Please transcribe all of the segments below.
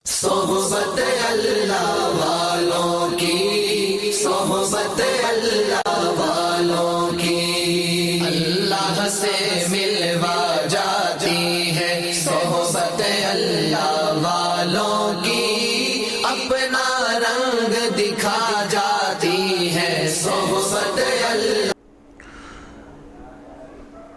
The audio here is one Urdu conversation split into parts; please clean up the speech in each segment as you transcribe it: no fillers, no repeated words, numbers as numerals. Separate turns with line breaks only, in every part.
صحبت اللہ والوں کی، صحبت اللہ والوں کی، اللہ سے ملوا جاتی ہے صحبت اللہ والوں کی، اپنا رنگ دکھا جاتی ہے صحبت اللہ۔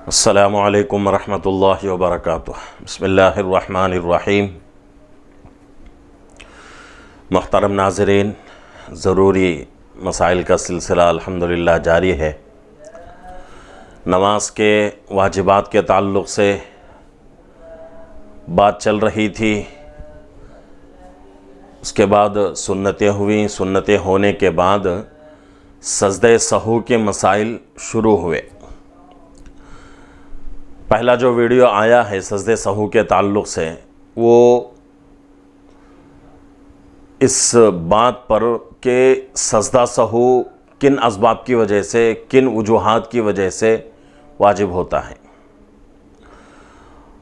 السلام علیکم ورحمۃ اللہ وبرکاتہ۔ بسم اللہ الرحمن الرحیم۔ محترم ناظرین، ضروری مسائل کا سلسلہ الحمدللہ جاری ہے۔ نماز کے واجبات کے تعلق سے بات چل رہی تھی، اس کے بعد سنتیں ہوئیں، سنتیں ہونے کے بعد سجدہ سہو کے مسائل شروع ہوئے۔ پہلا جو ویڈیو آیا ہے سجدہ سہو کے تعلق سے، وہ اس بات پر کہ سجدہ سہو کن اسباب کی وجہ سے، کن وجوہات کی وجہ سے واجب ہوتا ہے،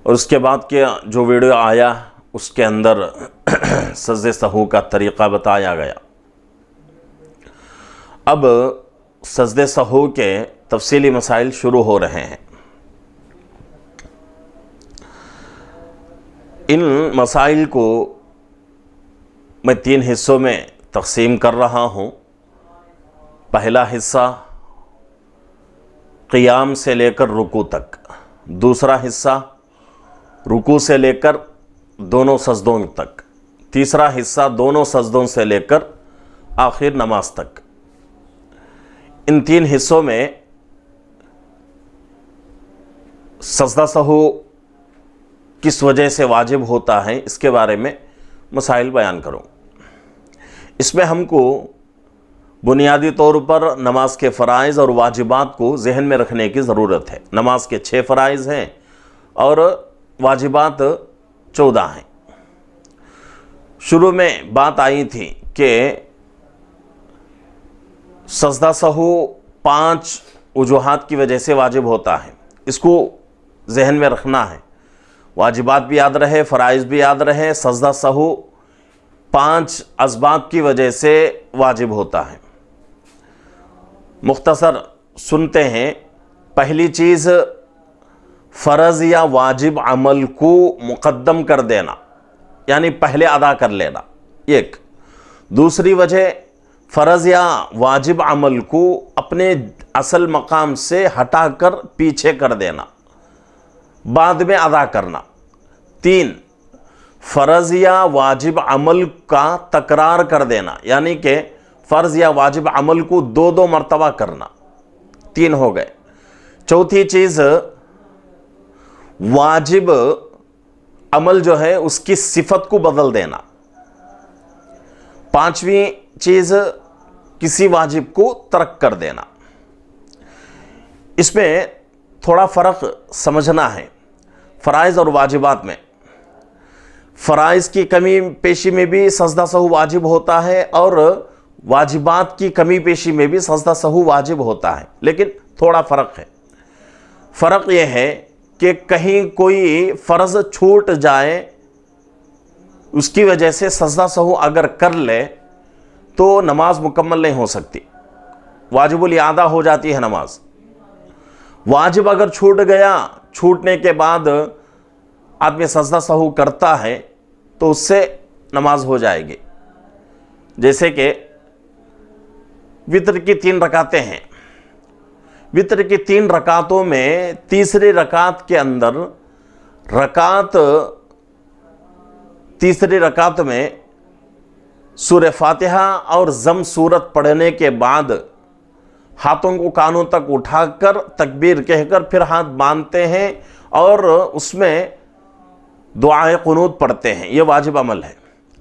اور اس کے بعد کے جو ویڈیو آیا اس کے اندر سجدہ سہو کا طریقہ بتایا گیا۔ اب سجدہ سہو کے تفصیلی مسائل شروع ہو رہے ہیں۔ ان مسائل کو میں 3 حصوں میں تقسیم کر رہا ہوں۔ پہلا حصہ قیام سے لے کر رکوع تک، دوسرا حصہ رکوع سے لے کر دونوں سجدوں تک، تیسرا حصہ دونوں سجدوں سے لے کر آخر نماز تک۔ ان 3 حصوں میں سجدہ سہو کس وجہ سے واجب ہوتا ہے اس کے بارے میں مسائل بیان کروں۔ اس میں ہم کو بنیادی طور پر نماز کے فرائض اور واجبات کو ذہن میں رکھنے کی ضرورت ہے۔ نماز کے 6 فرائض ہیں اور واجبات 14 ہیں۔ شروع میں بات آئی تھی کہ سجدہ سہو 5 وجوہات کی وجہ سے واجب ہوتا ہے، اس کو ذہن میں رکھنا ہے۔ واجبات بھی یاد رہے، فرائض بھی یاد رہے، سجدہ سہو 5 اسباب کی وجہ سے واجب ہوتا ہے۔ مختصر سنتے ہیں۔ پہلی چیز، فرض یا واجب عمل کو مقدم کر دینا، یعنی پہلے ادا کر لینا، ایک۔ دوسری وجہ، فرض یا واجب عمل کو اپنے اصل مقام سے ہٹا کر پیچھے کر دینا، بعد میں ادا کرنا۔ 3، فرض یا واجب عمل کا تکرار کر دینا، یعنی کہ فرض یا واجب عمل کو 2 مرتبہ کرنا۔ 3 ہو گئے۔ چوتھی چیز، واجب عمل جو ہے اس کی صفت کو بدل دینا۔ 5ویں چیز، کسی واجب کو ترک کر دینا۔ اس میں تھوڑا فرق سمجھنا ہے فرائض اور واجبات میں۔ فرائض کی کمی پیشی میں بھی سجدہ سہو واجب ہوتا ہے، اور واجبات کی کمی پیشی میں بھی سجدہ سہو واجب ہوتا ہے، لیکن تھوڑا فرق ہے۔ فرق یہ ہے کہ کہیں کوئی فرض چھوٹ جائے، اس کی وجہ سے سجدہ سہو اگر کر لے تو نماز مکمل نہیں ہو سکتی، واجب الاعادہ ہو جاتی ہے نماز۔ واجب اگر چھوٹ گیا، چھوٹنے کے بعد آدمی سجدہ سہو کرتا ہے تو اس سے نماز ہو جائے گی۔ جیسے کہ وتر کی 3 رکعتیں ہیں، وتر کی 3 رکعتوں میں تیسری رکعت کے اندر تیسری رکعت میں سورہ فاتحہ اور ضم سورت پڑھنے کے بعد ہاتھوں کو کانوں تک اٹھا کر تکبیر کہہ کر پھر ہاتھ باندھتے ہیں اور اس میں دعائے قنوت پڑھتے ہیں۔ یہ واجب عمل ہے۔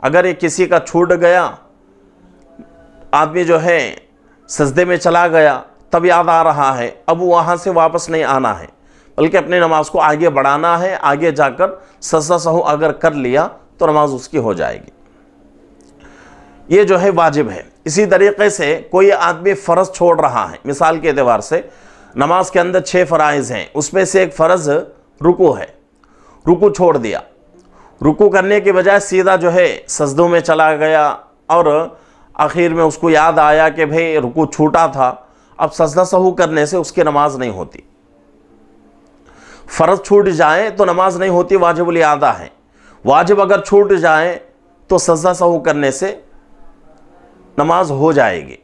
اگر یہ کسی کا چھوٹ گیا، آدمی جو ہے سجدے میں چلا گیا، تب یاد آ رہا ہے، اب وہاں سے واپس نہیں آنا ہے، بلکہ اپنی نماز کو آگے بڑھانا ہے۔ آگے جا کر سجدہ سہو اگر کر لیا تو نماز اس کی ہو جائے گی۔ یہ جو ہے واجب ہے۔ اسی طریقے سے کوئی آدمی فرض چھوڑ رہا ہے، مثال کے اعتبار سے نماز کے اندر 6 فرائض ہیں، اس میں سے ایک فرض رکوع ہے، رکوع چھوڑ دیا۔ رکوع کرنے کے بجائے سیدھا جو ہے سجدوں میں چلا گیا اور آخر میں اس کو یاد آیا کہ بھئی رکوع چھوٹا تھا، اب سجدہ سہو کرنے سے اس کی نماز نہیں ہوتی۔ فرض چھوٹ جائے تو نماز نہیں ہوتی، واجب الاعادہ ہے۔ واجب اگر چھوٹ جائے تو سجدہ سہو کرنے سے نماز ہو جائے گی۔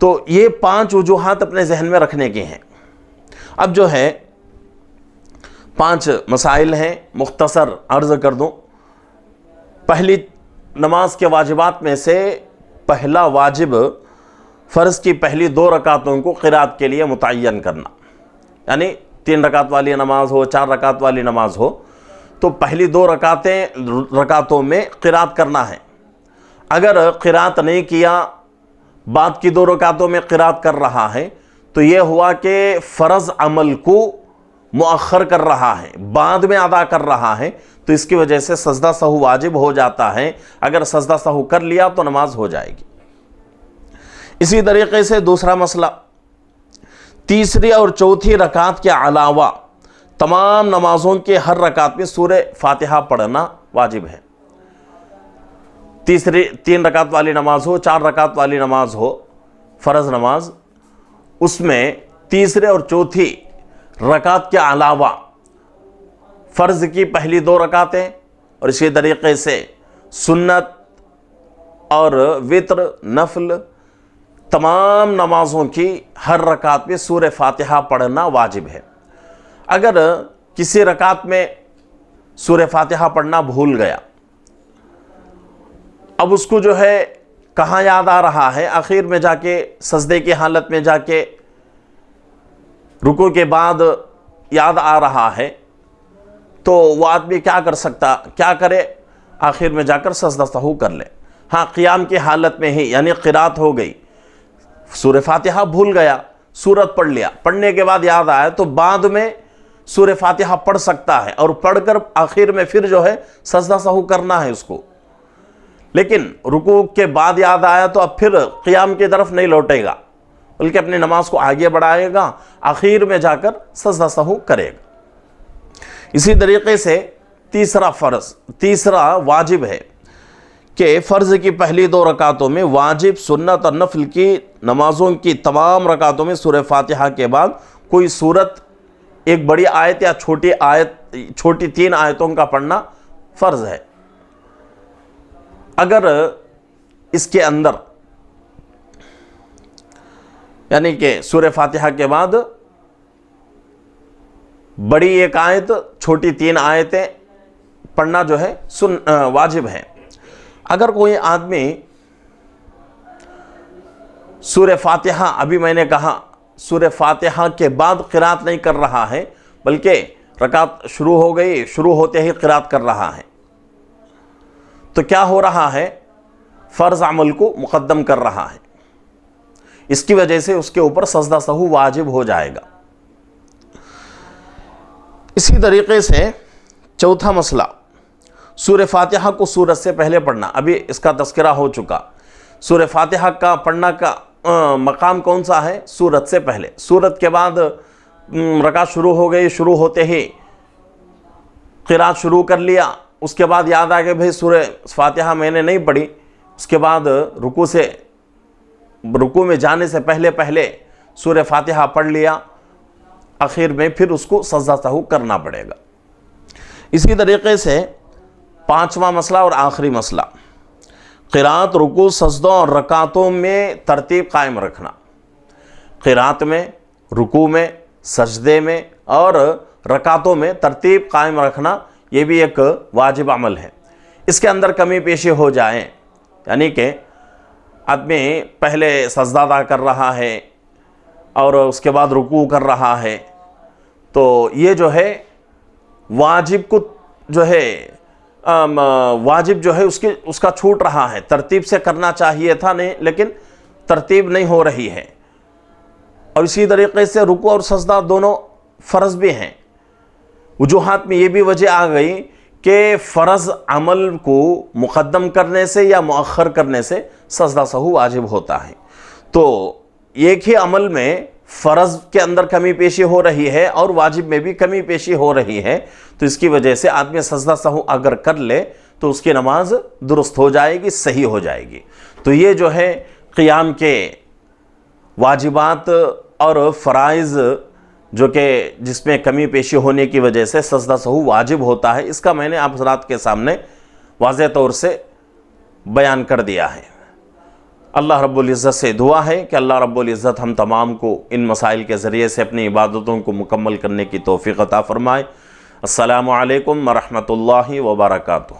تو یہ 5 وجوہات اپنے ذہن میں رکھنے کی ہیں۔ اب جو ہے 5 مسائل ہیں، مختصر عرض کر دوں۔ پہلی نماز کے واجبات میں سے پہلا واجب فرض کی پہلی 2 رکعتوں کو قرات کے لیے متعین کرنا، یعنی 3 رکعت والی نماز ہو، 4 رکعت والی نماز ہو، تو پہلی 2 رکعتوں میں قرات کرنا ہے۔ اگر قرات نہیں کیا، بعد کی 2 رکعتوں میں قرات کر رہا ہے، تو یہ ہوا کہ فرض عمل کو مؤخر کر رہا ہے، بعد میں ادا کر رہا ہے، تو اس کی وجہ سے سجدہ سہو واجب ہو جاتا ہے۔ اگر سجدہ سہو کر لیا تو نماز ہو جائے گی۔ اسی طریقے سے دوسرا مسئلہ، تیسری اور چوتھی رکعت کے علاوہ تمام نمازوں کے ہر رکعت میں سورہ فاتحہ پڑھنا واجب ہے۔ 3 رکعت والی نماز ہو، 4 رکعت والی نماز ہو، فرض نماز، اس میں تیسرے اور چوتھی رکعت کے علاوہ فرض کی پہلی 2 رکعتیں اور اسی طریقے سے سنت اور وتر نفل تمام نمازوں کی ہر رکعت میں سورہ فاتحہ پڑھنا واجب ہے۔ اگر کسی رکعت میں سورہ فاتحہ پڑھنا بھول گیا، اب اس کو جو ہے کہاں یاد آ رہا ہے، آخر میں جا کے سجدے کی حالت میں جا کے رکوع کے بعد یاد آ رہا ہے، تو وہ آدمی کیا کرے، آخر میں جا کر سجدہ سہو کر لے۔ ہاں، قیام کی حالت میں ہی، یعنی قرات ہو گئی، سورہ فاتحہ بھول گیا، سورت پڑھ لیا، پڑھنے کے بعد یاد آیا تو بعد میں سورہ فاتحہ پڑھ سکتا ہے، اور پڑھ کر آخر میں پھر جو ہے سجدہ سہو کرنا ہے اس کو۔ لیکن رکوع کے بعد یاد آیا تو اب پھر قیام کی طرف نہیں لوٹے گا، بلکہ اپنی نماز کو آگے بڑھائے گا، آخر میں جا کر سجدہ سہو کرے گا۔ اسی طریقے سے تیسرا واجب ہے کہ فرض کی پہلی 2 رکعتوں میں واجب، سنت اور نفل کی نمازوں کی تمام رکعتوں میں سورہ فاتحہ کے بعد کوئی سورت، ایک بڑی آیت یا چھوٹی 3 آیتوں کا پڑھنا فرض ہے۔ اگر اس کے اندر، یعنی کہ سورہ فاتحہ کے بعد بڑی 1 آیت، چھوٹی 3 آیتیں پڑھنا جو ہے واجب ہے۔ اگر کوئی آدمی سورہ فاتحہ، ابھی میں نے کہا سورہ فاتحہ کے بعد قرات نہیں کر رہا ہے، بلکہ رکعت شروع ہو گئی، شروع ہوتے ہی قرات کر رہا ہے، تو کیا ہو رہا ہے، فرض عمل کو مقدم کر رہا ہے۔ اس کی وجہ سے اس کے اوپر سجدہ سہو واجب ہو جائے گا۔ اسی طریقے سے چوتھا مسئلہ، سورہ فاتحہ کو سورت سے پہلے پڑھنا، ابھی اس کا تذکرہ ہو چکا۔ سورہ فاتحہ کا پڑھنا کا مقام کون سا ہے؟ سورت سے پہلے۔ سورت کے بعد رکعت شروع ہو گئی، شروع ہوتے ہی قرات شروع کر لیا، اس کے بعد یاد آ گیا بھئی سورہ فاتحہ میں نے نہیں پڑھی، اس کے بعد رکوع میں جانے سے پہلے سورہ فاتحہ پڑھ لیا، آخر میں پھر اس کو سجدہ سہو کرنا پڑے گا۔ اسی طریقے سے 5واں مسئلہ اور آخری مسئلہ، قرات، رکوع، سجدوں اور رکعتوں میں ترتیب قائم رکھنا۔ قرات میں، رکوع میں، سجدے میں اور رکعتوں میں ترتیب قائم رکھنا، یہ بھی ایک واجب عمل ہے۔ اس کے اندر کمی پیشی ہو جائے، یعنی کہ آدمی پہلے سجدہ ادا کر رہا ہے اور اس کے بعد رکوع کر رہا ہے، تو یہ جو ہے واجب کو جو ہے اس کا چھوٹ رہا ہے، ترتیب سے کرنا چاہیے تھا نہیں، لیکن ترتیب نہیں ہو رہی ہے۔ اور اسی طریقے سے رکوع اور سجدہ دونوں فرض بھی ہیں۔ وجوہات میں یہ بھی وجہ آ گئی کہ فرض عمل کو مقدم کرنے سے یا مؤخر کرنے سے سجدہ سہو واجب ہوتا ہے۔ تو ایک ہی عمل میں فرض کے اندر کمی پیشی ہو رہی ہے اور واجب میں بھی کمی پیشی ہو رہی ہے، تو اس کی وجہ سے آدمی سجدہ سہو اگر کر لے تو اس کی نماز درست ہو جائے گی، صحیح ہو جائے گی۔ تو یہ جو ہے قیام کے واجبات اور فرائض جو کہ جس میں کمی پیشی ہونے کی وجہ سے سجدہ سہو واجب ہوتا ہے، اس کا میں نے آپ حضرات کے سامنے واضح طور سے بیان کر دیا ہے۔ اللہ رب العزت سے دعا ہے کہ اللہ رب العزت ہم تمام کو ان مسائل کے ذریعے سے اپنی عبادتوں کو مکمل کرنے کی توفیق عطا فرمائے۔ السلام علیکم ورحمۃ اللہ وبرکاتہ۔